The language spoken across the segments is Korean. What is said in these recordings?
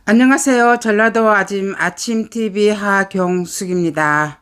안녕하세요. 전라도 아침TV 하경숙입니다.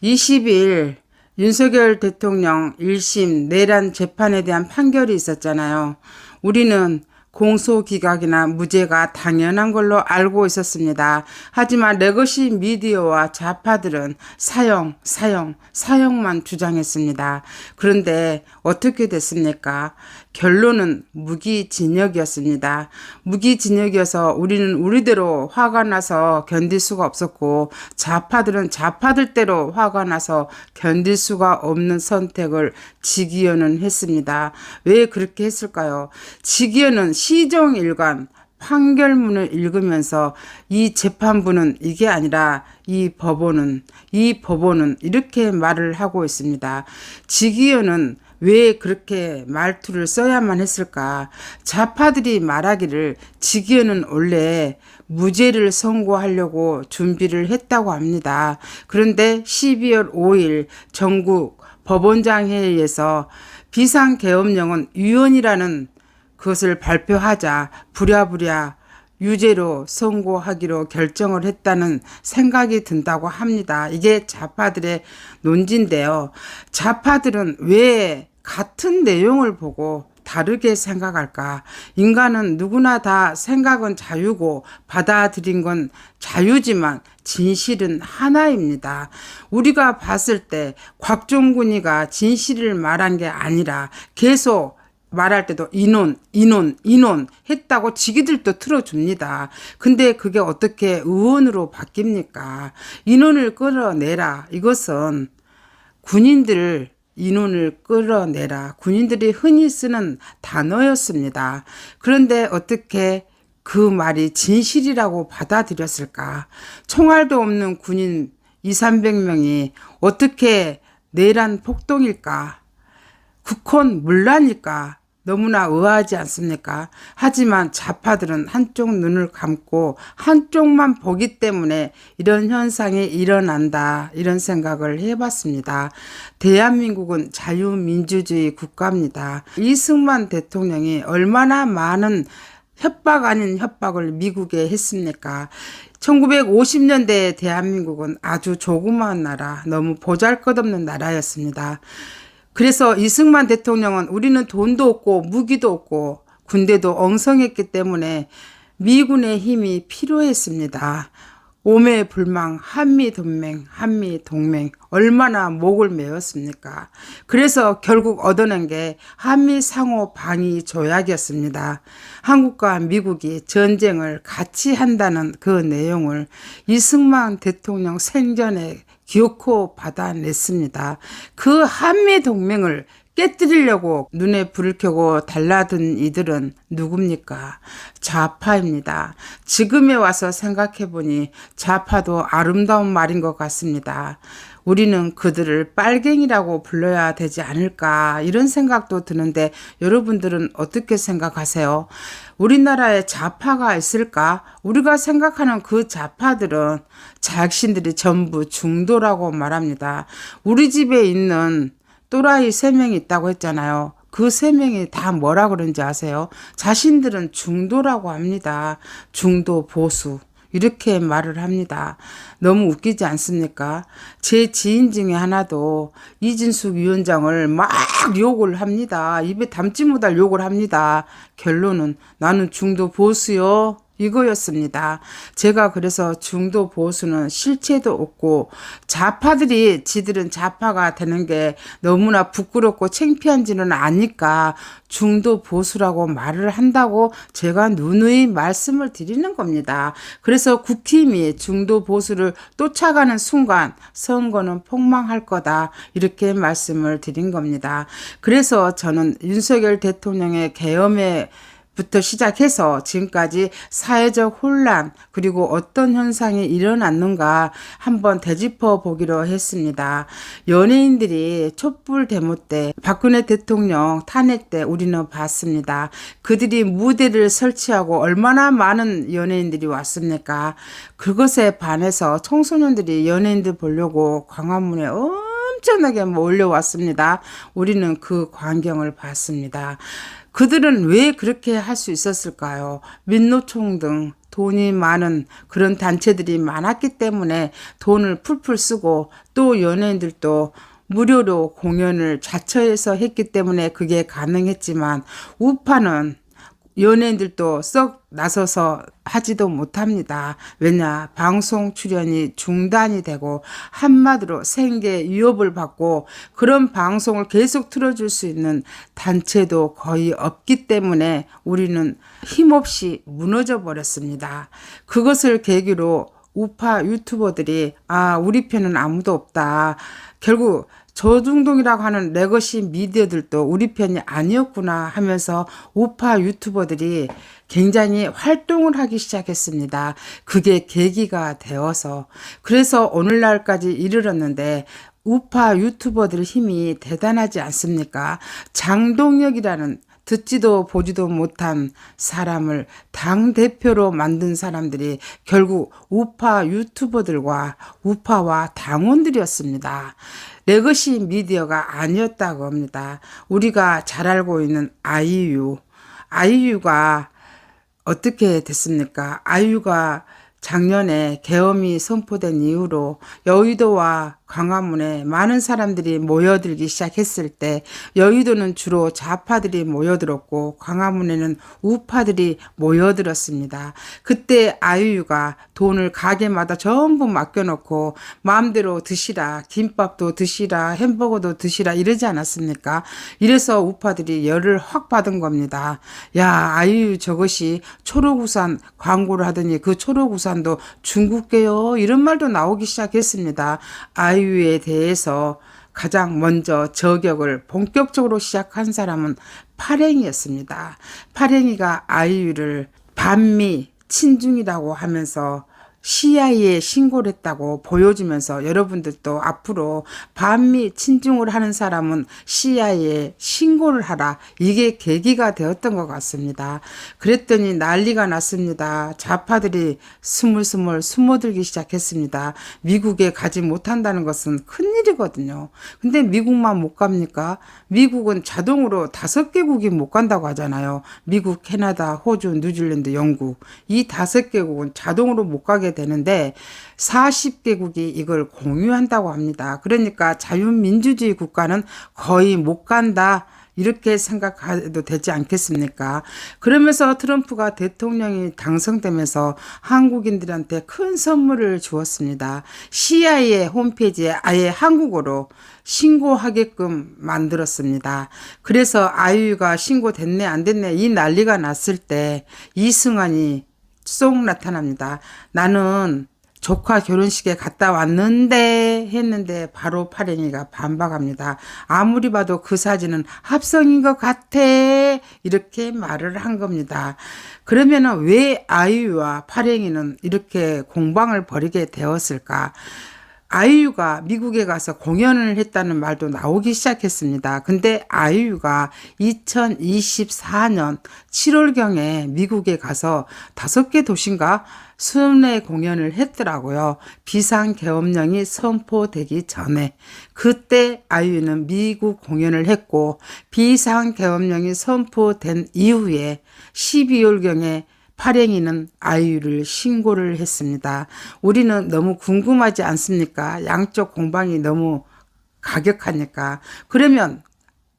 20일 윤석열 대통령 1심 내란 재판에 대한 판결이 있었잖아요. 우리는 공소기각이나 무죄가 당연한 걸로 알고 있었습니다. 하지만 레거시 미디어와 좌파들은 사형만 주장했습니다. 그런데 어떻게 됐습니까? 결론은 무기징역이었습니다. 무기징역이어서 우리는 우리대로 화가 나서 견딜 수가 없었고, 좌파들은 좌파들대로 화가 나서 견딜 수가 없는 선택을 지기현은 했습니다. 왜 그렇게 했을까요? 지기현은 시종일관 판결문을 읽으면서 이 재판부는 이게 아니라 이 법원은 이렇게 말을 하고 있습니다. 지기현은 왜 그렇게 말투를 써야만 했을까? 좌파들이 말하기를 지기현은 원래 무죄를 선고하려고 준비를 했다고 합니다. 그런데 12월 5일 전국 법원장 회의에서 비상계엄령은 위헌이라는 그것을 발표하자 부랴부랴 유죄로 선고하기로 결정을 했다는 생각이 든다고 합니다. 이게 좌파들의 논지인데요. 좌파들은 왜 같은 내용을 보고 다르게 생각할까? 인간은 누구나 다 생각은 자유고 받아들인 건 자유지만 진실은 하나입니다. 우리가 봤을 때 곽종근이가 진실을 말한 게 아니라 계속 말할 때도 인원 했다고 지기들도 틀어줍니다. 근데 그게 어떻게 의원으로 바뀝니까? 인원을 끌어내라. 이것은 인원을 끌어내라. 군인들이 흔히 쓰는 단어였습니다. 그런데 어떻게 그 말이 진실이라고 받아들였을까? 총알도 없는 군인 200~300명이 어떻게 내란 폭동일까? 국헌 문란일까? 너무나 의아하지 않습니까? 하지만 좌파들은 한쪽 눈을 감고 한쪽만 보기 때문에 이런 현상이 일어난다, 이런 생각을 해봤습니다. 대한민국은 자유민주주의 국가입니다. 이승만 대통령이 얼마나 많은 협박 아닌 협박을 미국에 했습니까? 1950년대 대한민국은 아주 조그마한 나라, 너무 보잘것없는 나라였습니다. 그래서 이승만 대통령은 우리는 돈도 없고 무기도 없고 군대도 엉성했기 때문에 미군의 힘이 필요했습니다. 오매불망 한미동맹 얼마나 목을 메었습니까? 그래서 결국 얻어낸 게 한미상호방위조약이었습니다. 한국과 미국이 전쟁을 같이 한다는 그 내용을 이승만 대통령 생전에 기어코 받아냈습니다. 그 한미동맹을 깨뜨리려고 눈에 불을 켜고 달라든 이들은 누굽니까? 좌파입니다. 지금에 와서 생각해보니 좌파도 아름다운 말인 것 같습니다. 우리는 그들을 빨갱이라고 불러야 되지 않을까, 이런 생각도 드는데 여러분들은 어떻게 생각하세요? 우리나라에 좌파가 있을까? 우리가 생각하는 그 좌파들은 자신들이 전부 중도라고 말합니다. 우리 집에 있는 또라이 3명이 있다고 했잖아요. 그 3명이 다 뭐라 그런지 아세요? 자신들은 중도라고 합니다. 중도 보수. 이렇게 말을 합니다. 너무 웃기지 않습니까? 제 지인 중에 하나도 이진숙 위원장을 막 욕을 합니다. 입에 담지 못할 욕을 합니다. 결론은 나는 중도 보수요, 이거였습니다. 제가 그래서 중도 보수는 실체도 없고 좌파들이 지들은 좌파가 되는 게 너무나 부끄럽고 창피한지는 아니까 중도 보수라고 말을 한다고 제가 누누이 말씀을 드리는 겁니다. 그래서 국힘이 중도 보수를 쫓아가는 순간 선거는 폭망할 거다, 이렇게 말씀을 드린 겁니다. 그래서 저는 윤석열 대통령의 계엄에 부터 시작해서 지금까지 사회적 혼란, 그리고 어떤 현상이 일어났는가 한번 되짚어 보기로 했습니다. 연예인들이 촛불 데모 때, 박근혜 대통령 탄핵 때 우리는 봤습니다. 그들이 무대를 설치하고 얼마나 많은 연예인들이 왔습니까? 그것에 반해서 청소년들이 연예인들 보려고 광화문에 엄청나게 몰려왔습니다. 우리는 그 광경을 봤습니다. 그들은 왜 그렇게 할 수 있었을까요? 민노총 등 돈이 많은 그런 단체들이 많았기 때문에 돈을 풀풀 쓰고, 또 연예인들도 무료로 공연을 자처해서 했기 때문에 그게 가능했지만, 우파는 연예인들도 썩 나서서 하지도 못합니다. 왜냐? 방송 출연이 중단이 되고 한마디로 생계 위협을 받고, 그런 방송을 계속 틀어줄 수 있는 단체도 거의 없기 때문에 우리는 힘없이 무너져 버렸습니다. 그것을 계기로 우파 유튜버들이 우리 편은 아무도 없다. 결국 조중동이라고 하는 레거시 미디어들도 우리 편이 아니었구나 하면서 우파 유튜버들이 굉장히 활동을 하기 시작했습니다. 그게 계기가 되어서, 그래서 오늘날까지 이르렀는데, 우파 유튜버들 힘이 대단하지 않습니까? 장동혁이라는 듣지도 보지도 못한 사람을 당대표로 만든 사람들이 결국 우파 유튜버들과 우파와 당원들이었습니다. 레거시 미디어가 아니었다고 합니다. 우리가 잘 알고 있는 아이유가 어떻게 됐습니까? 아이유가 작년에 계엄이 선포된 이후로 여의도와 광화문에 많은 사람들이 모여들기 시작했을 때, 여의도는 주로 좌파들이 모여들었고 광화문에는 우파들이 모여들었습니다. 그때 아이유가 돈을 가게마다 전부 맡겨놓고 마음대로 드시라, 김밥도 드시라, 햄버거도 드시라 이러지 않았습니까? 이래서 우파들이 열을 확 받은 겁니다. 야, 아이유 저것이 초록우산 광고를 하더니 그 초록우산도 중국계요, 이런 말도 나오기 시작했습니다. 아이유에 대해서 가장 먼저 저격을 본격적으로 시작한 사람은 파랭이였습니다. 파랭이가 아이유를 반미 친중이라고 하면서 CIA에 신고를 했다고 보여주면서, 여러분들도 앞으로 반미 친중을 하는 사람은 CIA에 신고를 하라, 이게 계기가 되었던 것 같습니다. 그랬더니 난리가 났습니다. 좌파들이 스물스물 숨어들기 시작했습니다. 미국에 가지 못한다는 것은 큰일이거든요. 근데 미국만 못 갑니까? 미국은 자동으로 5개국이 못 간다고 하잖아요. 미국, 캐나다, 호주, 뉴질랜드, 영국, 이 5개국은 자동으로 못 가게 되는데 40개국이 이걸 공유한다고 합니다. 그러니까 자유민주주의 국가는 거의 못 간다, 이렇게 생각해도 되지 않겠습니까? 그러면서 트럼프가 대통령이 당선되면서 한국인들한테 큰 선물을 주었습니다. CIA 홈페이지에 아예 한국어로 신고하게끔 만들었습니다. 그래서 아이유가 신고됐네 안 됐네 이 난리가 났을 때 이승환이 쏙 나타납니다. 나는 조카 결혼식에 갔다 왔는데 했는데 바로 파랭이가 반박합니다. 아무리 봐도 그 사진은 합성인 것 같아, 이렇게 말을 한 겁니다. 그러면은 왜 아이유와 파랭이는 이렇게 공방을 벌이게 되었을까? 아이유가 미국에 가서 공연을 했다는 말도 나오기 시작했습니다. 근데 아이유가 2024년 7월경에 미국에 가서 5개 도시인가 순회 공연을 했더라고요. 비상계엄령이 선포되기 전에. 그때 아이유는 미국 공연을 했고, 비상계엄령이 선포된 이후에 12월경에 파랭이는 아이유를 신고를 했습니다. 우리는 너무 궁금하지 않습니까? 양쪽 공방이 너무 가격하니까. 그러면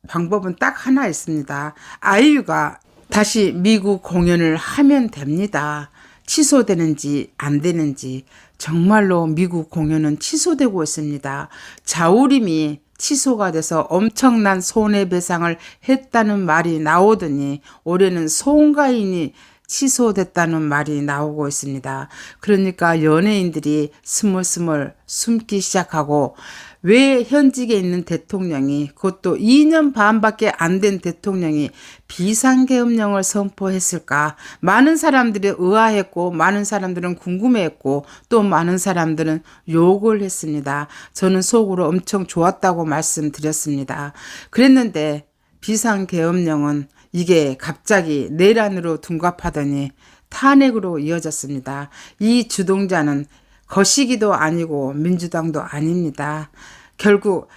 방법은 딱 하나 있습니다. 아이유가 다시 미국 공연을 하면 됩니다. 취소되는지 안 되는지. 정말로 미국 공연은 취소되고 있습니다. 자우림이 취소가 돼서 엄청난 손해배상을 했다는 말이 나오더니 올해는 송가인이 취소됐다는 말이 나오고 있습니다. 그러니까 연예인들이 스멀스멀 숨기 시작하고, 왜 현직에 있는 대통령이, 그것도 2년 반밖에 안 된 대통령이 비상계엄령을 선포했을까? 많은 사람들이 의아했고, 많은 사람들은 궁금해했고, 또 많은 사람들은 욕을 했습니다. 저는 속으로 엄청 좋았다고 말씀드렸습니다. 그랬는데 비상계엄령은 이게 갑자기 내란으로 둔갑하더니 탄핵으로 이어졌습니다. 이 주동자는 거시기도 아니고 민주당도 아닙니다. 결국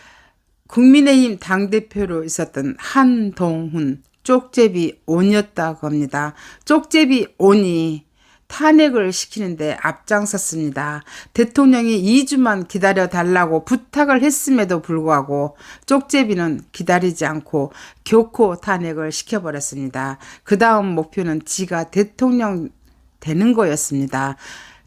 국민의힘 당대표로 있었던 한동훈 쪽제비 온이었다고 합니다. 쪽제비 온이 탄핵을 시키는데 앞장섰습니다. 대통령이 2주만 기다려 달라고 부탁을 했음에도 불구하고 쪽제비는 기다리지 않고 교코 탄핵을 시켜버렸습니다. 그 다음 목표는 지가 대통령 되는 거였습니다.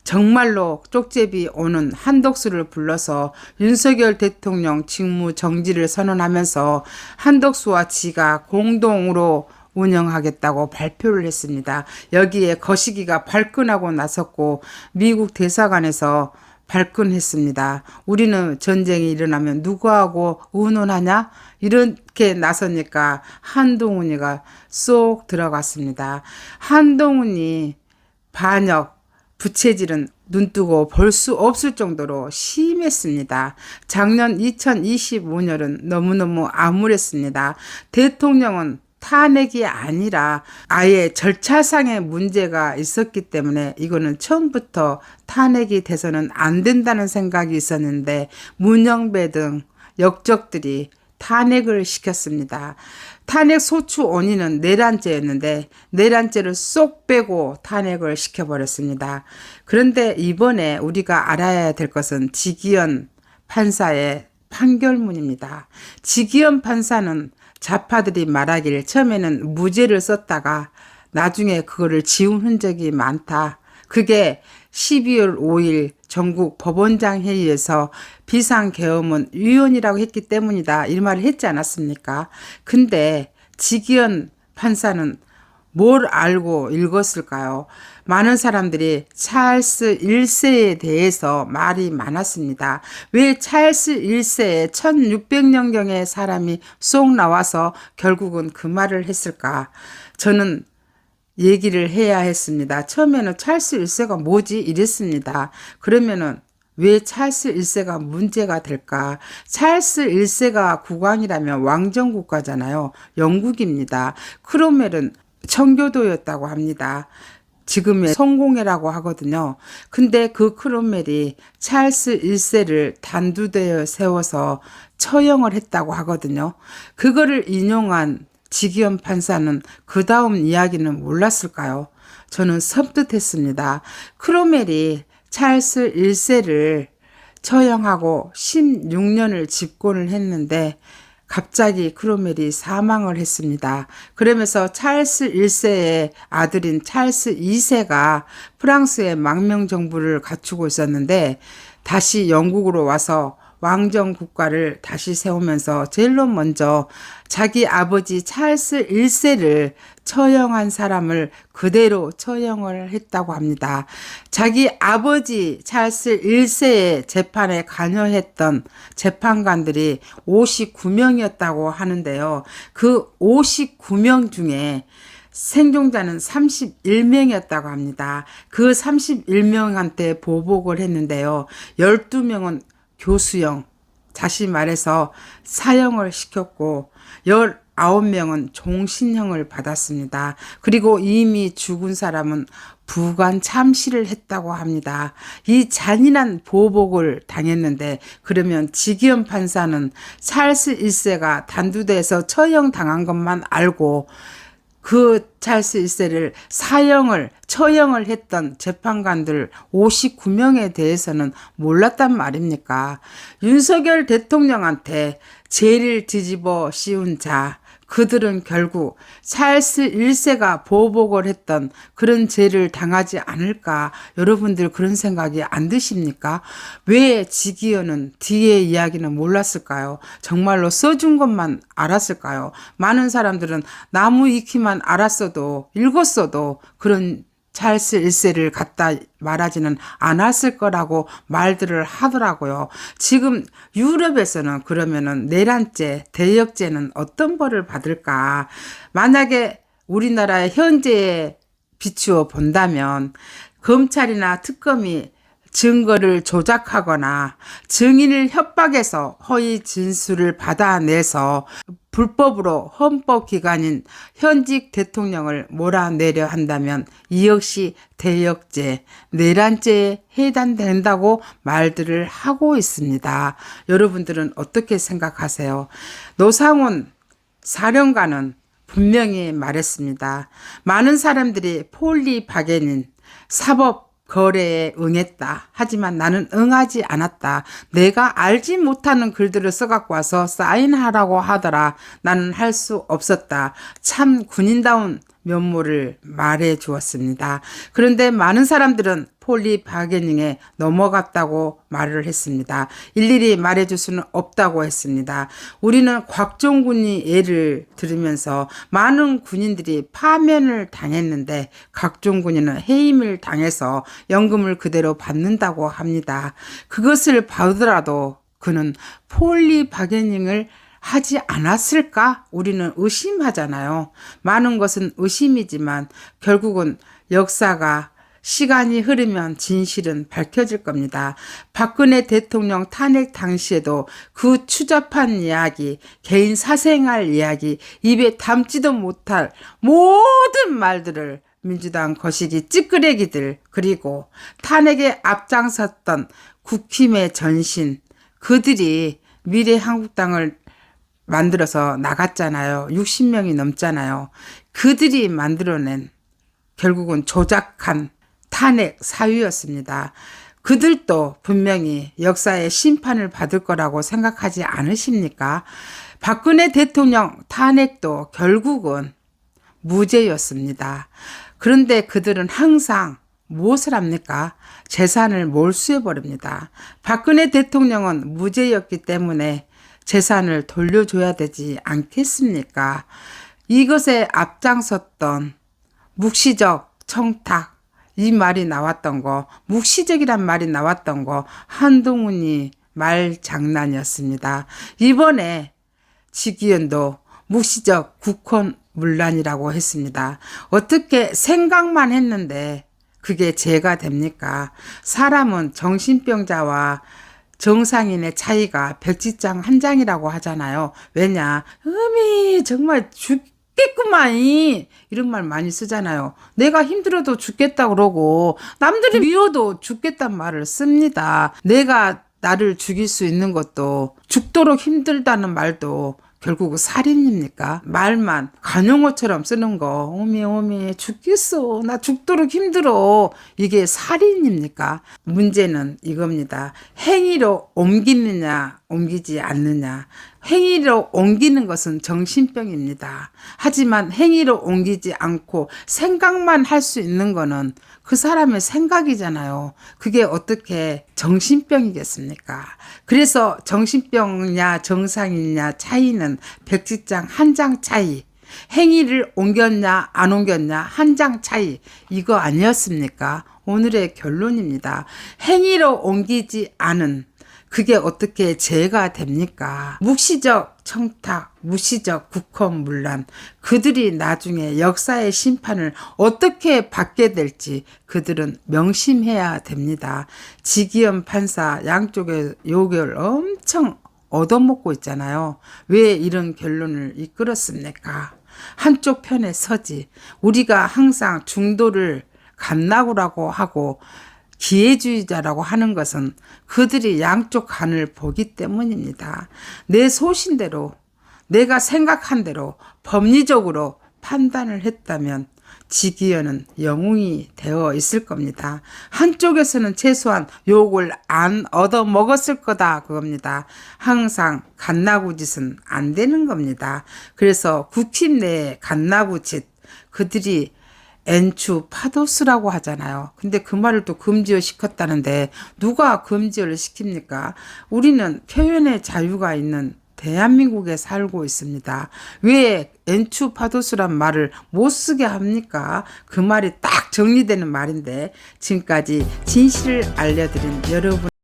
정말로 쪽제비 오는 한덕수를 불러서 윤석열 대통령 직무 정지를 선언하면서 한덕수와 지가 공동으로 운영하겠다고 발표를 했습니다. 여기에 거시기가 발끈하고 나섰고 미국 대사관에서 발끈했습니다. 우리는 전쟁이 일어나면 누구하고 의논하냐? 이렇게 나서니까 한동훈이가 쏙 들어갔습니다. 한동훈이 반역, 부채질은 눈뜨고 볼 수 없을 정도로 심했습니다. 작년 2025년은 너무너무 암울했습니다. 대통령은 탄핵이 아니라 아예 절차상의 문제가 있었기 때문에 이거는 처음부터 탄핵이 돼서는 안 된다는 생각이 있었는데 문영배 등 역적들이 탄핵을 시켰습니다. 탄핵 소추 원인은 내란죄였는데 내란죄를 쏙 빼고 탄핵을 시켜버렸습니다. 그런데 이번에 우리가 알아야 될 것은 지기현 판사의 판결문입니다. 지기현 판사는 좌파들이 말하길 처음에는 무죄를 썼다가 나중에 그거를 지운 흔적이 많다. 그게 12월 5일 전국 법원장 회의에서 비상계엄은 위헌이라고 했기 때문이다. 이 말을 했지 않았습니까? 근데 지기현 판사는 뭘 알고 읽었을까요? 많은 사람들이 찰스 1세에 대해서 말이 많았습니다. 왜 찰스 1세에 1600년경의 사람이 쏙 나와서 결국은 그 말을 했을까? 저는 얘기를 해야 했습니다. 처음에는 찰스 1세가 뭐지? 이랬습니다. 그러면은 왜 찰스 1세가 문제가 될까? 찰스 1세가 국왕이라면 왕정국가잖아요. 영국입니다. 크롬웰은 청교도였다고 합니다. 지금의 성공회라고 하거든요. 근데 그 크롬웰이 찰스 1세를 단두대에 세워서 처형을 했다고 하거든요. 그거를 인용한 지기현 판사는 그 다음 이야기는 몰랐을까요? 저는 섬뜩했습니다. 크롬웰이 찰스 1세를 처형하고 16년을 집권을 했는데 갑자기 크롬웰이 사망을 했습니다. 그러면서 찰스 1세의 아들인 찰스 2세가 프랑스의 망명정부를 갖추고 있었는데 다시 영국으로 와서 왕정 국가를 다시 세우면서 제일 먼저 자기 아버지 찰스 1세를 처형한 사람을 그대로 처형을 했다고 합니다. 자기 아버지 찰스 1세의 재판에 관여했던 재판관들이 59명이었다고 하는데요. 그 59명 중에 생존자는 31명이었다고 합니다. 그 31명한테 보복을 했는데요. 12명은 교수형, 다시 말해서 사형을 시켰고 19명은 종신형을 받았습니다. 그리고 이미 죽은 사람은 부관 참시를 했다고 합니다. 이 잔인한 보복을 당했는데 그러면 지기현 판사는 찰스 1세가 단두대에서 처형당한 것만 알고 그 찰스 1세를 처형을 했던 재판관들 59명에 대해서는 몰랐단 말입니까? 윤석열 대통령한테 죄를 뒤집어 씌운 자, 그들은 결국 찰스 1세가 보복을 했던 그런 죄를 당하지 않을까? 여러분들 그런 생각이 안 드십니까? 왜 지기현은 뒤에 이야기는 몰랐을까요? 정말로 써준 것만 알았을까요? 많은 사람들은 나무 위키만 알았어도 읽었어도 그런 찰스 1세를 갖다 말하지는 않았을 거라고 말들을 하더라고요. 지금 유럽에서는 그러면은 내란죄, 대역죄는 어떤 벌을 받을까? 만약에 우리나라의 현재에 비추어 본다면 검찰이나 특검이 증거를 조작하거나 증인을 협박해서 허위 진술을 받아내서 불법으로 헌법기관인 현직 대통령을 몰아내려 한다면 이 역시 대역죄, 내란죄에 해당된다고 말들을 하고 있습니다. 여러분들은 어떻게 생각하세요? 노상훈 사령관은 분명히 말했습니다. 많은 사람들이 폴리바게닌, 사법 거래에 응했다. 하지만 나는 응하지 않았다. 내가 알지 못하는 글들을 써갖고 와서 사인하라고 하더라. 나는 할 수 없었다. 참 군인다운 면모를 말해 주었습니다. 그런데 많은 사람들은 폴리 바게닝에 넘어갔다고 말을 했습니다. 일일이 말해줄 수는 없다고 했습니다. 우리는 곽종군이 예를 들으면서 많은 군인들이 파면을 당했는데 곽종군이는 해임을 당해서 연금을 그대로 받는다고 합니다. 그것을 봐더라도 그는 폴리 바게닝을 하지 않았을까? 우리는 의심하잖아요. 많은 것은 의심이지만 결국은 역사가 시간이 흐르면 진실은 밝혀질 겁니다. 박근혜 대통령 탄핵 당시에도 그 추잡한 이야기, 개인 사생활 이야기, 입에 담지도 못할 모든 말들을 민주당 거시기 찌끄레기들, 그리고 탄핵에 앞장섰던 국힘의 전신, 그들이 미래한국당을 만들어서 나갔잖아요. 60명이 넘잖아요. 그들이 만들어낸 결국은 조작한 탄핵 사유였습니다. 그들도 분명히 역사의 심판을 받을 거라고 생각하지 않으십니까? 박근혜 대통령 탄핵도 결국은 무죄였습니다. 그런데 그들은 항상 무엇을 합니까? 재산을 몰수해버립니다. 박근혜 대통령은 무죄였기 때문에 재산을 돌려줘야 되지 않겠습니까? 이것에 앞장섰던 묵시적 청탁, 이 말이 나왔던 거, 묵시적이란 말이 나왔던 거 한동훈이 말 장난이었습니다. 이번에 지기현도 묵시적 국헌문란이라고 했습니다. 어떻게 생각만 했는데 그게 죄가 됩니까? 사람은 정신병자와 정상인의 차이가 백지장 한 장이라고 하잖아요. 왜냐? 정말 죽겠구만 이런 말 많이 쓰잖아요. 내가 힘들어도 죽겠다 그러고 남들이 미워도 죽겠단 말을 씁니다. 내가 나를 죽일 수 있는 것도 죽도록 힘들다는 말도 결국 살인입니까? 말만 관용어처럼 쓰는 거, 오미 죽겠어, 나 죽도록 힘들어, 이게 살인입니까? 문제는 이겁니다. 행위로 옮기느냐 옮기지 않느냐. 행위로 옮기는 것은 정신병입니다. 하지만 행위로 옮기지 않고 생각만 할 수 있는 거는 그 사람의 생각이잖아요. 그게 어떻게 정신병이겠습니까? 그래서 정신병이냐 정상이냐 차이는 백지장 한 장 차이. 행위를 옮겼냐 안 옮겼냐 한 장 차이. 이거 아니었습니까? 오늘의 결론입니다. 행위로 옮기지 않은 그게 어떻게 죄가 됩니까? 묵시적 청탁, 묵시적 국헌문란, 그들이 나중에 역사의 심판을 어떻게 받게 될지 그들은 명심해야 됩니다. 지기현 판사 양쪽의 욕을 엄청 얻어먹고 있잖아요. 왜 이런 결론을 이끌었습니까? 한쪽 편에 서지. 우리가 항상 중도를 감나구라고 하고 기회주의자라고 하는 것은 그들이 양쪽 간을 보기 때문입니다. 내 소신대로 내가 생각한 대로 법리적으로 판단을 했다면 지기현은 영웅이 되어 있을 겁니다. 한쪽에서는 최소한 욕을 안 얻어먹었을 거다 그겁니다. 항상 갓나구 짓은 안 되는 겁니다. 그래서 국힘 내에 갓나구 짓, 그들이 엔추 파도스라고 하잖아요. 근데 그 말을 또 금지어 시켰다는데 누가 금지어를 시킵니까? 우리는 표현의 자유가 있는 대한민국에 살고 있습니다. 왜 엔추 파도스란 말을 못 쓰게 합니까? 그 말이 딱 정리되는 말인데 지금까지 진실을 알려드린 여러분